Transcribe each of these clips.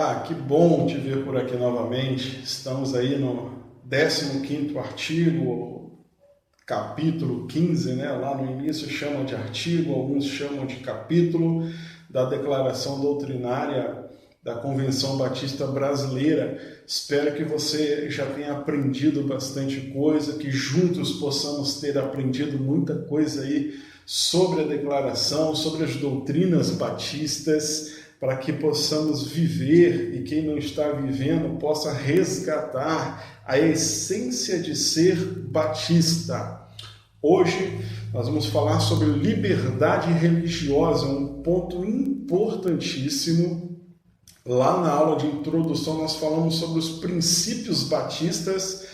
Olá, que bom te ver por aqui novamente. Estamos aí no 15º artigo, capítulo 15, né? Lá no início chamam de artigo, alguns chamam de capítulo da Declaração Doutrinária da Convenção Batista Brasileira. Espero que você já tenha aprendido bastante coisa, que juntos possamos ter aprendido muita coisa aí sobre a declaração, sobre as doutrinas batistas, para que possamos viver e quem não está vivendo possa resgatar a essência de ser batista. Hoje nós vamos falar sobre liberdade religiosa, um ponto importantíssimo. Lá na aula de introdução nós falamos sobre os princípios batistas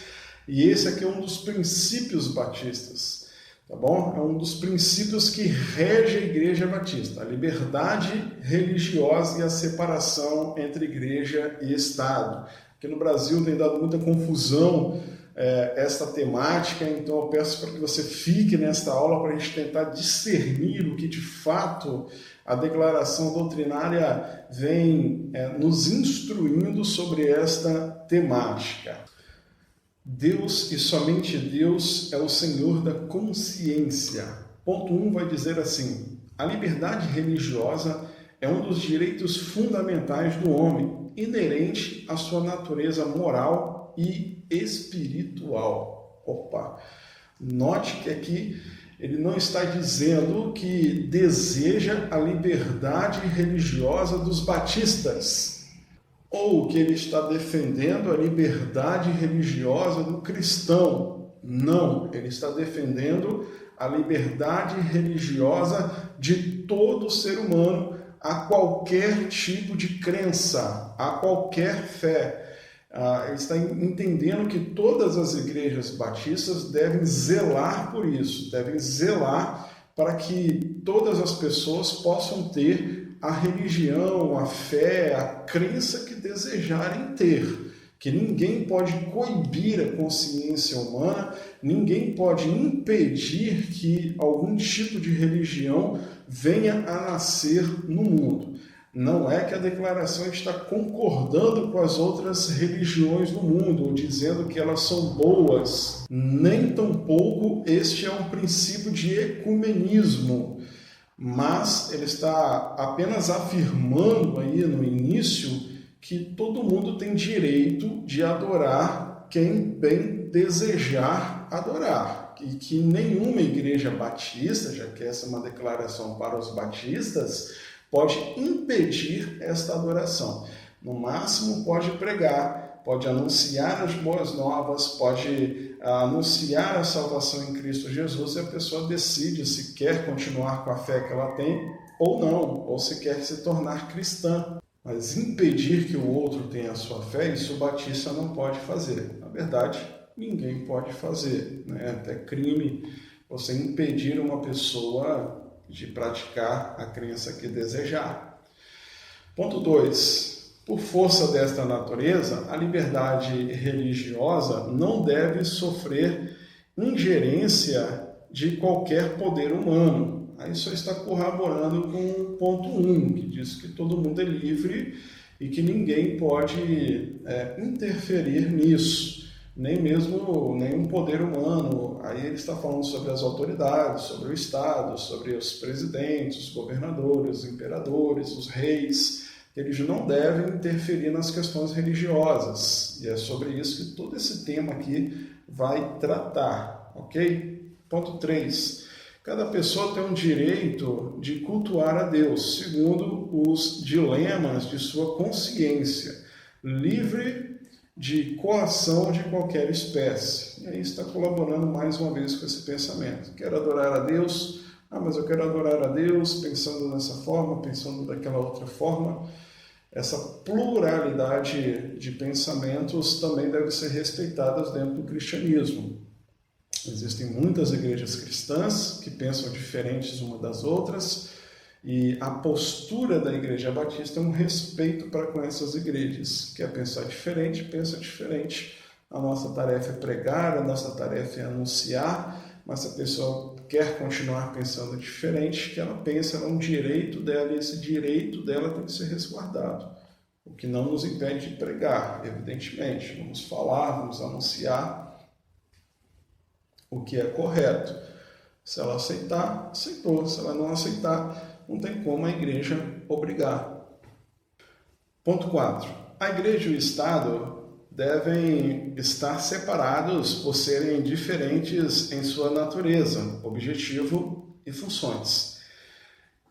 e esse aqui é um dos princípios batistas. Tá bom? É um dos princípios que rege a Igreja Batista, a liberdade religiosa e a separação entre Igreja e Estado. Aqui no Brasil tem dado muita confusão esta temática, então eu peço para que você fique nesta aula para a gente tentar discernir o que de fato a declaração doutrinária vem nos instruindo sobre esta temática. Deus e somente Deus é o Senhor da consciência. Ponto 1 vai dizer assim: a liberdade religiosa é um dos direitos fundamentais do homem, inerente à sua natureza moral e espiritual. Note que aqui ele não está dizendo que deseja a liberdade religiosa dos batistas, ou que ele está defendendo a liberdade religiosa do cristão. Não, ele está defendendo a liberdade religiosa de todo ser humano a qualquer tipo de crença, a qualquer fé. Ele está entendendo que todas as igrejas batistas devem zelar por isso, devem zelar para que todas as pessoas possam ter a religião, a fé, a crença que desejarem ter. Que ninguém pode coibir a consciência humana, ninguém pode impedir que algum tipo de religião venha a nascer no mundo. Não é que a declaração está concordando com as outras religiões do mundo, ou dizendo que elas são boas. Nem tampouco este é um princípio de ecumenismo. Mas ele está apenas afirmando aí no início que todo mundo tem direito de adorar quem bem desejar adorar. E que nenhuma igreja batista, já que essa é uma declaração para os batistas, pode impedir esta adoração. No máximo pode pregar, pode anunciar as boas novas, pode anunciar a salvação em Cristo Jesus e a pessoa decide se quer continuar com a fé que ela tem ou não, ou se quer se tornar cristã. Mas impedir que o outro tenha a sua fé, isso o batista não pode fazer. Na verdade, ninguém pode fazer, né? Até crime você impedir uma pessoa de praticar a crença que desejar. Ponto 2. Por força desta natureza, a liberdade religiosa não deve sofrer ingerência de qualquer poder humano. Aí só está corroborando com o ponto 1, que diz que todo mundo é livre e que ninguém pode interferir nisso, nem mesmo nenhum poder humano. Aí ele está falando sobre as autoridades, sobre o Estado, sobre os presidentes, os governadores, os imperadores, os reis. Eles não devem interferir nas questões religiosas. E é sobre isso que todo esse tema aqui vai tratar, ok? Ponto 3. Cada pessoa tem um direito de cultuar a Deus, segundo os dilemas de sua consciência, livre de coação de qualquer espécie. E aí está colaborando mais uma vez com esse pensamento. Quero adorar a Deus, mas eu quero adorar a Deus pensando dessa forma, pensando daquela outra forma. Essa pluralidade de pensamentos também deve ser respeitadas dentro do cristianismo. Existem muitas igrejas cristãs que pensam diferentes uma das outras e a postura da Igreja Batista é um respeito para com essas igrejas. Quer pensar diferente, pensa diferente. A nossa tarefa é pregar, a nossa tarefa é anunciar, mas se a pessoa quer continuar pensando diferente, que ela pensa, é um direito dela e esse direito dela tem que ser resguardado. o que não nos impede de pregar, evidentemente. Vamos falar, vamos anunciar o que é correto. Se ela aceitar, aceitou. Se ela não aceitar, não tem como a igreja obrigar. Ponto 4. A igreja e o Estado devem estar separados por serem diferentes em sua natureza, objetivo e funções.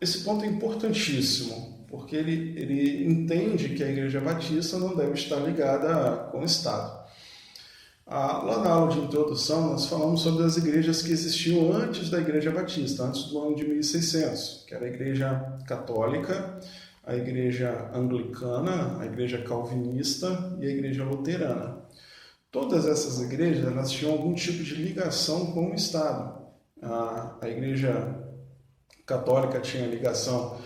Esse ponto é importantíssimo, porque ele entende que a Igreja Batista não deve estar ligada com o Estado. Lá na aula de introdução, nós falamos sobre as igrejas que existiam antes da Igreja Batista, antes do ano de 1600, que era a Igreja Católica, a Igreja Anglicana, a Igreja Calvinista e a Igreja Luterana. Todas essas igrejas elas tinham algum tipo de ligação com o Estado. A Igreja Católica tinha ligação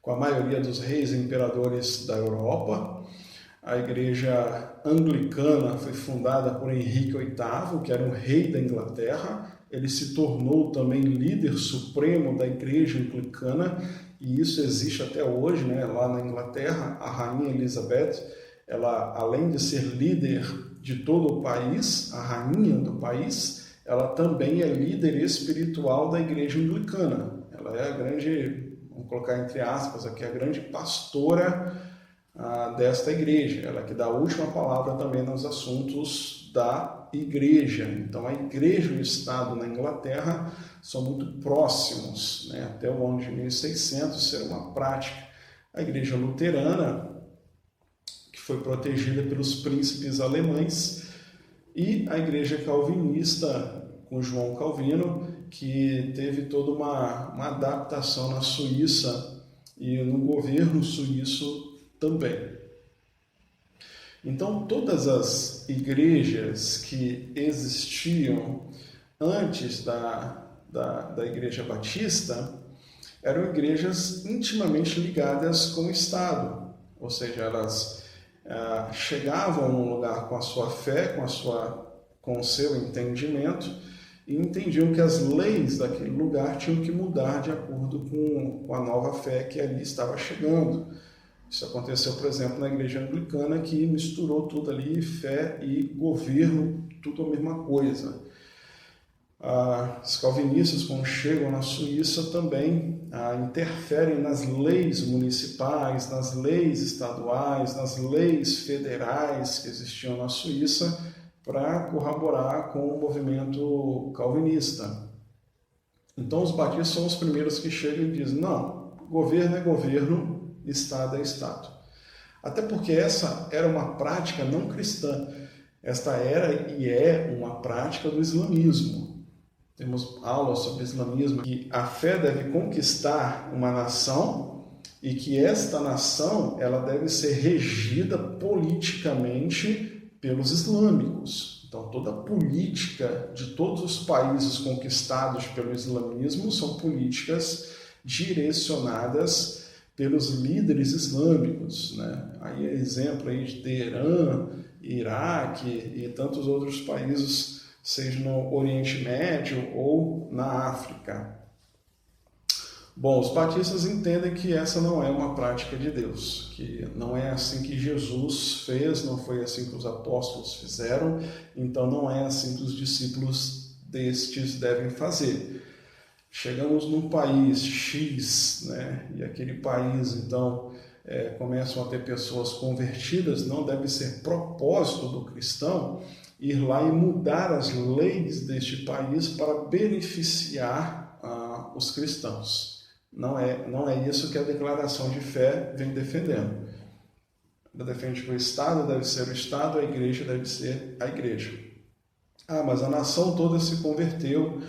com a maioria dos reis e imperadores da Europa. A Igreja Anglicana foi fundada por Henrique VIII, que era um rei da Inglaterra. Ele se tornou também líder supremo da Igreja Anglicana, e isso existe até hoje, né? Lá na Inglaterra, a Rainha Elizabeth, ela, além de ser líder de todo o país, a rainha do país, ela também é líder espiritual da Igreja Anglicana. Ela é a grande, vamos colocar entre aspas aqui, a grande pastora desta igreja, ela que dá a última palavra também nos assuntos da igreja. Então a igreja e o Estado na Inglaterra são muito próximos, né? Até o ano de 1600 ser uma prática. A igreja luterana, que foi protegida pelos príncipes alemães, e a igreja calvinista com João Calvino, que teve toda uma adaptação na Suíça e no governo suíço também. Então, todas as igrejas que existiam antes da Igreja Batista eram igrejas intimamente ligadas com o Estado, ou seja, elas chegavam num lugar com a sua fé, com o seu entendimento, e entendiam que as leis daquele lugar tinham que mudar de acordo com a nova fé que ali estava chegando. Isso aconteceu, por exemplo, na Igreja Anglicana, que misturou tudo ali, fé e governo, tudo a mesma coisa. Os calvinistas, quando chegam na Suíça, também interferem nas leis municipais, nas leis estaduais, nas leis federais que existiam na Suíça, para corroborar com o movimento calvinista. Então, os batistas são os primeiros que chegam e dizem, não, governo é governo, Estado é Estado. Até porque essa era uma prática não cristã. Esta era e é uma prática do islamismo. Temos aulas sobre islamismo, que a fé deve conquistar uma nação e que esta nação ela deve ser regida politicamente pelos islâmicos. Então, toda a política de todos os países conquistados pelo islamismo são políticas direcionadas pelos líderes islâmicos, né? Aí é exemplo aí de Teherã, Iraque e tantos outros países, seja no Oriente Médio ou na África. Bom, os batistas entendem que essa não é uma prática de Deus, que não é assim que Jesus fez, não foi assim que os apóstolos fizeram, então não é assim que os discípulos destes devem fazer. Chegamos num país X, né? E aquele país, então, começam a ter pessoas convertidas, não deve ser propósito do cristão ir lá e mudar as leis deste país para beneficiar os cristãos. Não é isso que a declaração de fé vem defendendo. Ela defende que o Estado deve ser o Estado, a igreja deve ser a igreja. Mas a nação toda se converteu,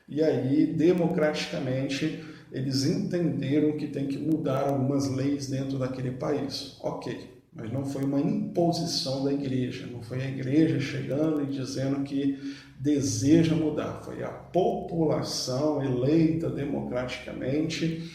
e aí, democraticamente, eles entenderam que tem que mudar algumas leis dentro daquele país. Ok, mas não foi uma imposição da igreja, não foi a igreja chegando e dizendo que deseja mudar. Foi a população eleita democraticamente,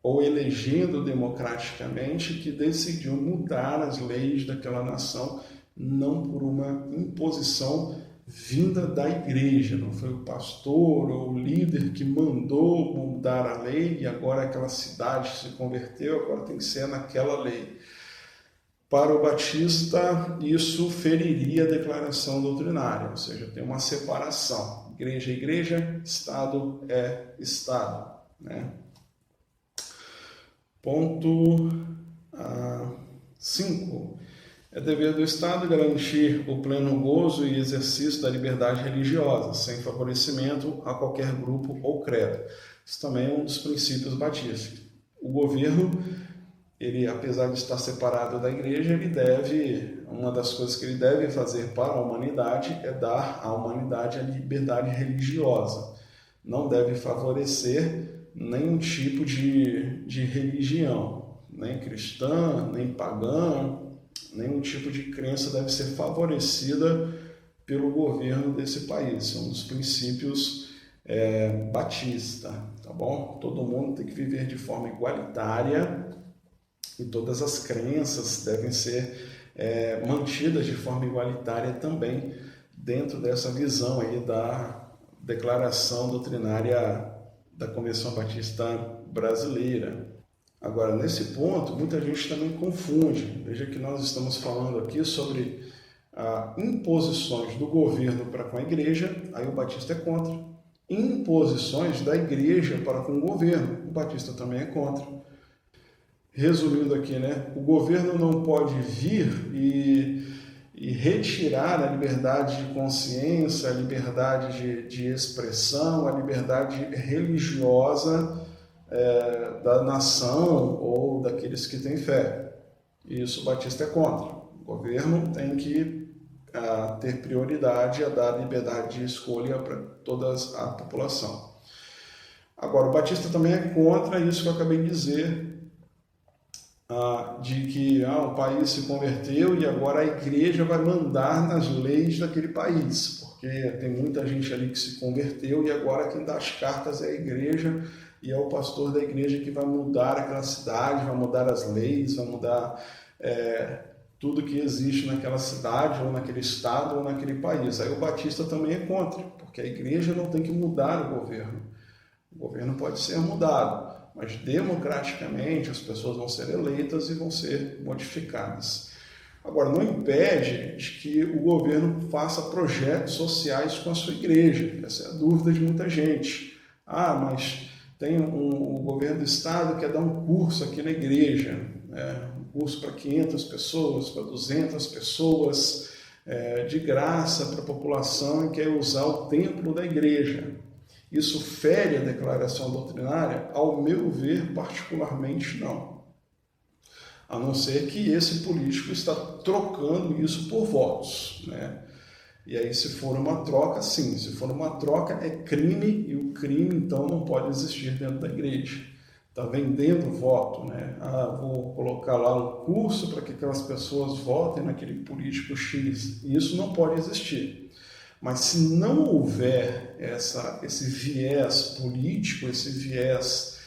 ou elegendo democraticamente, que decidiu mudar as leis daquela nação, não por uma imposição vinda da igreja, não foi o pastor ou o líder que mandou mudar a lei e agora aquela cidade se converteu, agora tem que ser naquela lei. Para o batista, isso feriria a declaração doutrinária, ou seja, tem uma separação. Igreja é igreja, Estado é Estado, né? Ponto 5. É dever do Estado garantir o pleno gozo e exercício da liberdade religiosa, sem favorecimento a qualquer grupo ou credo. Isso também é um dos princípios batistas. O governo, ele, apesar de estar separado da igreja, uma das coisas que ele deve fazer para a humanidade é dar à humanidade a liberdade religiosa. Não deve favorecer nenhum tipo de religião, nem cristã, nem pagã, nenhum tipo de crença deve ser favorecida pelo governo desse país. É um dos princípios batista, tá bom? Todo mundo tem que viver de forma igualitária e todas as crenças devem ser mantidas de forma igualitária também dentro dessa visão aí da declaração doutrinária da Convenção Batista Brasileira. Agora, nesse ponto, muita gente também confunde. Veja que nós estamos falando aqui sobre imposições do governo para com a igreja, aí o batista é contra. Imposições da igreja para com o governo, o batista também é contra. Resumindo aqui, né? O governo não pode vir e retirar a liberdade de consciência, a liberdade de expressão, a liberdade religiosa da nação ou daqueles que têm fé. Isso o batista é contra. O governo tem que ter prioridade a dar liberdade de escolha para toda a população. Agora, o batista também é contra isso que eu acabei de dizer, de que o país se converteu e agora a igreja vai mandar nas leis daquele país, porque tem muita gente ali que se converteu e agora quem dá as cartas é a igreja e é o pastor da igreja que vai mudar aquela cidade, vai mudar as leis, vai mudar tudo que existe naquela cidade ou naquele estado ou naquele país. Aí o batista também é contra, porque a igreja não tem que mudar o governo. O governo pode ser mudado, mas democraticamente as pessoas vão ser eleitas e vão ser modificadas. Agora, não impede de que o governo faça projetos sociais com a sua igreja. Essa é a dúvida de muita gente. Mas tem o governo do estado que quer dar um curso aqui na igreja, um curso para 500 pessoas, para 200 pessoas, de graça para a população e quer usar o templo da igreja. Isso fere a declaração doutrinária? Ao meu ver, particularmente não. A não ser que esse político está trocando isso por votos, né? E aí, se for uma troca, sim. Se for uma troca, é crime, e o crime, então, não pode existir dentro da igreja. Está vendendo voto, né? Vou colocar lá um curso para que aquelas pessoas votem naquele político X. Isso não pode existir. Mas se não houver esse viés político, esse viés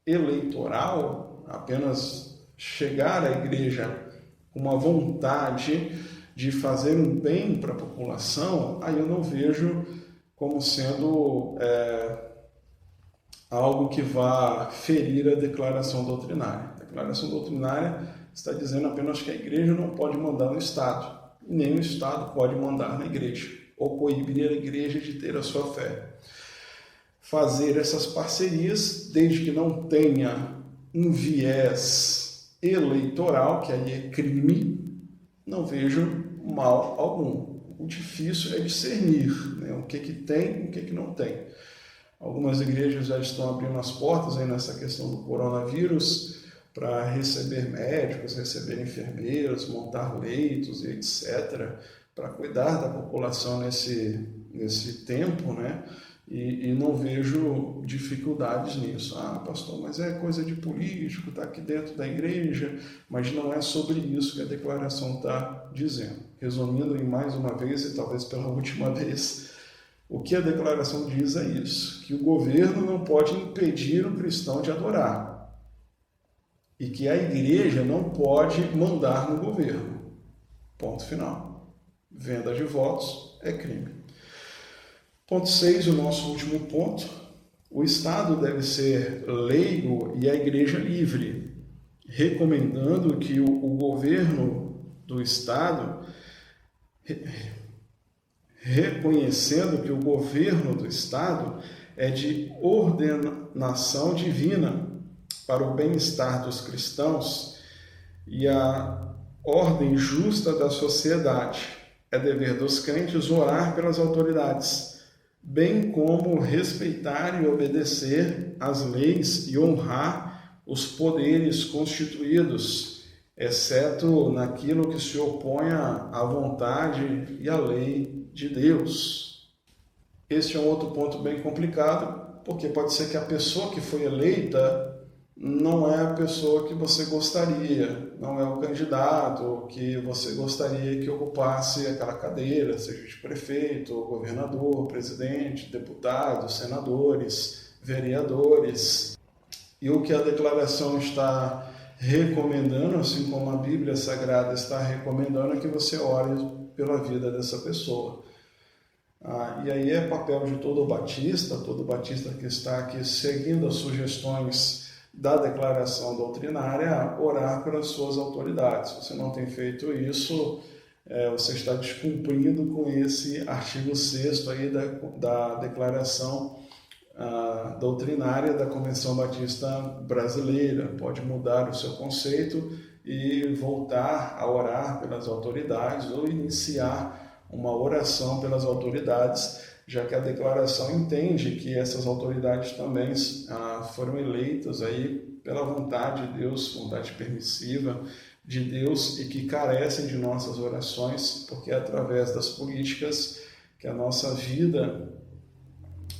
eleitoral, apenas chegar à igreja com uma vontade de fazer um bem para a população, aí eu não vejo como sendo algo que vá ferir a declaração doutrinária. A declaração doutrinária está dizendo apenas que a igreja não pode mandar no Estado. Nem o Estado pode mandar na igreja, ou coibir a igreja de ter a sua fé. Fazer essas parcerias, desde que não tenha um viés eleitoral, que aí é crime, não vejo mal algum. O difícil é discernir, né, o que tem e o que não tem. Algumas igrejas já estão abrindo as portas aí nessa questão do coronavírus, para receber médicos, receber enfermeiros, montar leitos e etc., para cuidar da população nesse tempo, né? E não vejo dificuldades nisso. Pastor, mas é coisa de político, está aqui dentro da igreja, mas não é sobre isso que a declaração está dizendo. Resumindo em mais uma vez, e talvez pela última vez, o que a declaração diz é isso, que o governo não pode impedir o cristão de adorar, e que a igreja não pode mandar no governo. Ponto final. Venda de votos é crime. Ponto 6, o nosso último ponto. O Estado deve ser leigo e a Igreja livre, recomendando que o governo do Estado, reconhecendo que o governo do Estado é de ordenação divina para o bem-estar dos cristãos e a ordem justa da sociedade. É dever dos crentes orar pelas autoridades, bem como respeitar e obedecer às leis e honrar os poderes constituídos, exceto naquilo que se oponha à vontade e à lei de Deus. Este é um outro ponto bem complicado, porque pode ser que a pessoa que foi eleita não é a pessoa que você gostaria, não é o candidato que você gostaria que ocupasse aquela cadeira, seja de prefeito, governador, presidente, deputados, senadores, vereadores. E o que a declaração está recomendando, assim como a Bíblia Sagrada está recomendando, é que você ore pela vida dessa pessoa. E aí é papel de todo batista que está aqui seguindo as sugestões da declaração doutrinária, orar pelas suas autoridades. Se você não tem feito isso, você está descumprindo com esse artigo 6º aí da declaração doutrinária da Convenção Batista Brasileira. Pode mudar o seu conceito e voltar a orar pelas autoridades ou iniciar uma oração pelas autoridades, já que a declaração entende que essas autoridades também foram eleitas aí pela vontade de Deus, vontade permissiva de Deus, e que carecem de nossas orações, porque é através das políticas que a nossa vida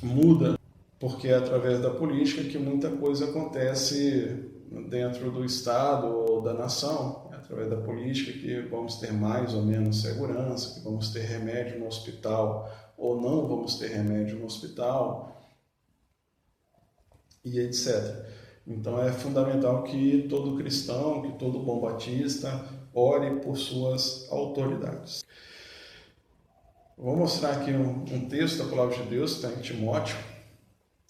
muda, porque é através da política que muita coisa acontece dentro do Estado ou da nação. É através da política que vamos ter mais ou menos segurança, que vamos ter remédio no hospital ou não vamos ter remédio no hospital, e etc. Então é fundamental que todo cristão, que todo bom batista, ore por suas autoridades. Vou mostrar aqui um texto da Palavra de Deus, que está em Timóteo,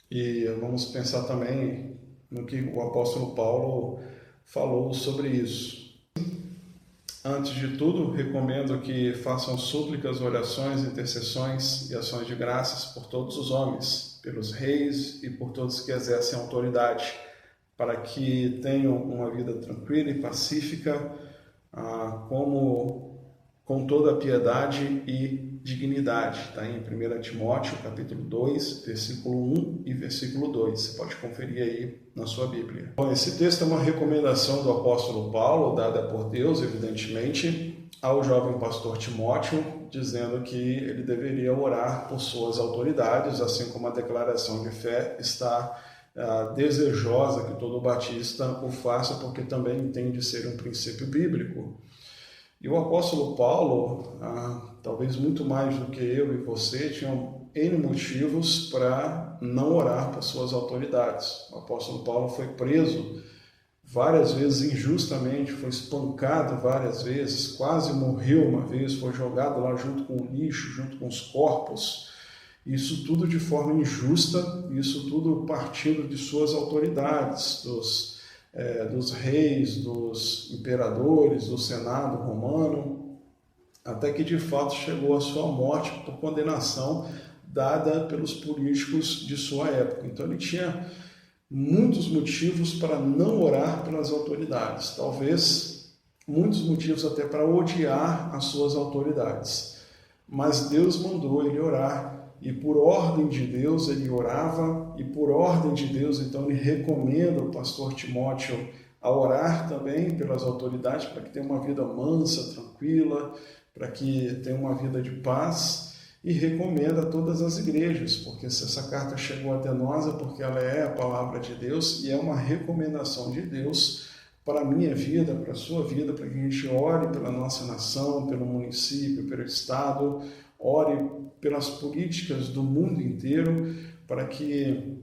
e vamos pensar também no que o apóstolo Paulo falou sobre isso. Antes de tudo, recomendo que façam súplicas, orações, intercessões e ações de graças por todos os homens, pelos reis e por todos que exercem autoridade, para que tenham uma vida tranquila e pacífica, com toda a piedade e dignidade. Está em 1 Timóteo, capítulo 2, versículo 1 e versículo 2. Você pode conferir aí na sua Bíblia. Bom, esse texto é uma recomendação do apóstolo Paulo, dada por Deus, evidentemente, ao jovem pastor Timóteo, dizendo que ele deveria orar por suas autoridades, assim como a declaração de fé está desejosa que todo batista o faça, porque também entende ser um princípio bíblico. E o apóstolo Paulo, talvez muito mais do que eu e você, tinham N motivos para não orar por suas autoridades. O apóstolo Paulo foi preso várias vezes injustamente, foi espancado várias vezes, quase morreu uma vez, foi jogado lá junto com o lixo, junto com os corpos. Isso tudo de forma injusta, isso tudo partindo de suas autoridades, dos reis, dos imperadores, do Senado romano, até que de fato chegou a sua morte por condenação dada pelos políticos de sua época. Então ele tinha muitos motivos para não orar pelas autoridades, talvez muitos motivos até para odiar as suas autoridades. Mas Deus mandou ele orar, e por ordem de Deus ele orava, e por ordem de Deus então ele recomenda o pastor Timóteo a orar também pelas autoridades, para que tenha uma vida mansa, tranquila, para que tenha uma vida de paz, e recomenda a todas as igrejas, porque se essa carta chegou até nós é porque ela é a palavra de Deus e é uma recomendação de Deus para a minha vida, para a sua vida, para que a gente ore pela nossa nação, pelo município, pelo estado, ore pelas políticas do mundo inteiro, para que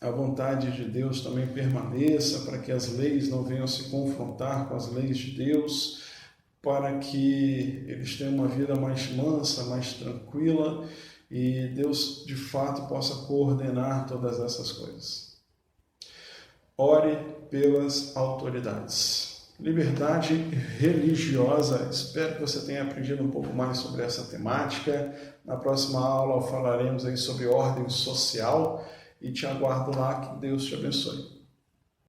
a vontade de Deus também permaneça, para que as leis não venham se confrontar com as leis de Deus, para que eles tenham uma vida mais mansa, mais tranquila e Deus de fato possa coordenar todas essas coisas. Ore pelas autoridades. Liberdade religiosa. Espero que você tenha aprendido um pouco mais sobre essa temática. Na próxima aula falaremos aí sobre ordem social e te aguardo lá. Que Deus te abençoe.